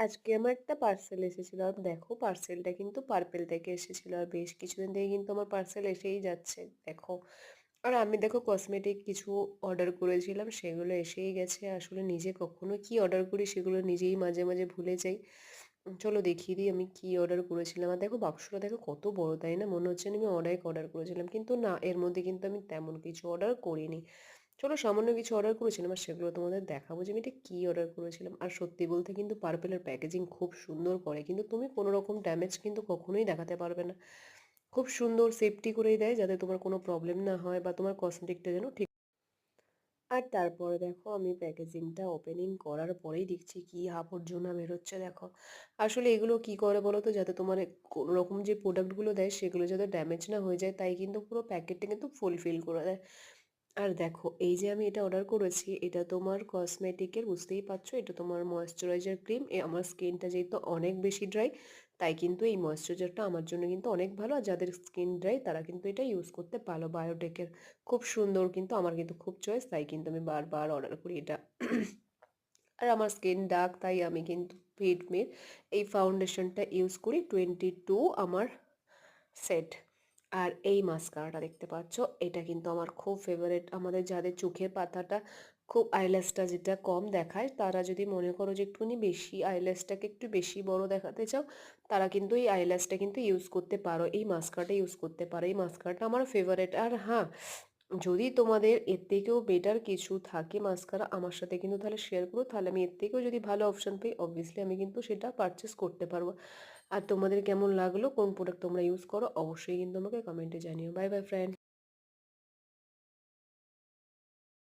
আজকে আমার একটা পার্সেল এসেছিল। আর দেখো পার্সেলটা কিন্তু পার্পেল থেকে এসেছিল। আর বেশ কিছুদিন থেকে কিন্তু আমার পার্সেল এসেই যাচ্ছে। দেখো। আর আমি দেখো কসমেটিক কিছু অর্ডার করেছিলাম সেগুলো এসেই গেছে। আসলে নিজে কখনো কি অর্ডার করি সেগুলো নিজেই মাঝে, মাঝে ভুলে যাই। চলো দেখিয়ে দিই আমি কি অর্ডার করেছিলাম। আর দেখো বাক্সটা দেখো কত বড়, তাই না? মনে হচ্ছে না আমি অনেক অর্ডার করেছিলাম। কিন্তু না, এর মধ্যে কিন্তু আমি তেমন কিছু অর্ডার করিনি। চলো সামান্য কিছু অর্ডার করেছিলাম আর সেগুলো তোমাদের দেখাবো যে আমি এটা কী অর্ডার করেছিলাম। আর সত্যি বলতে কিন্তু পার্পেলের প্যাকেজিং খুব সুন্দর করে, কিন্তু তুমি কোনো রকম ড্যামেজ কিন্তু কখনোই দেখাতে পারবে না। খুব সুন্দর সেফটি করেই দেয় যাতে তোমার কোনো প্রবলেম না হয় বা তোমার কসমেটিকটা যেন ঠিক। আর তারপরে দেখো আমি প্যাকেজিংটা ওপেনিং করার পরেই দেখছি কি আবর্জনা বেরোচ্ছে দেখো। আসলে এগুলো কি করে বলো তো, যাতে তোমার কোনো রকম যে প্রোডাক্টগুলো দেয় সেগুলো যাতে ড্যামেজ না হয়ে যায়, তাই কিন্তু পুরো প্যাকেটটা কিন্তু ফুলফিল করে দেয়। আর দেখো এই যে আমি এটা অর্ডার করেছি, এটা তোমার কসমেটিকের, বুঝতেই পারছো এটা তোমার ময়েশ্চারাইজার ক্রিম। আমার স্কিনটা যেহেতু অনেক বেশি ড্রাই, তাই কিন্তু এই ময়েশ্চারাইজারটা আমার জন্য কিন্তু অনেক ভালো। আর যাদের স্কিন ড্রাই তারা কিন্তু এটা ইউজ করতে পারো, বায়োটেকের। খুব সুন্দর, কিন্তু আমার কিন্তু খুব চয়েস, তাই কিন্তু আমি বারবার অর্ডার করি এটা। আর আমার স্কিন ডার্ক, তাই আমি কিন্তু ফিটমির এই ফাউন্ডেশনটা ইউজ করি 22 আমার সেট। আর এই মাস্কারাটা দেখতে পাচ্ছ, এটা কিন্তু আমার খুব ফেভারিট। আমাদের যাদের চোখের পাতাটা খুব, আইল্যাশটা যেটা কম দেখায়, তারা যদি মনে করো যে একটুখানি বেশি আইল্যাশটাকে একটু বেশি বড় দেখাতে চাও, তারা কিন্তু এই আইল্যাশটা কিন্তু ইউজ করতে পারো, এই মাস্কারাটা ইউজ করতে পারো। এই মাস্কারাটা আমার ফেভারিট। আর হ্যাঁ, যদি তোমাদের এর থেকেও বেটার কিছু থাকে মাস্কারা আমার সাথে কিন্তু তাহলে শেয়ার করো, তাহলে আমি এর থেকেও যদি ভালো অপশান পাই অবভিয়াসলি আমি কিন্তু সেটা পারচেস করতে পারবো। আর তোমাদের কেমন লাগলো, কোন প্রোডাক্ট তোমরা ইউজ করো, অবশ্যই কিন্তু আমাকে কমেন্টে জানিও। Bye bye friend.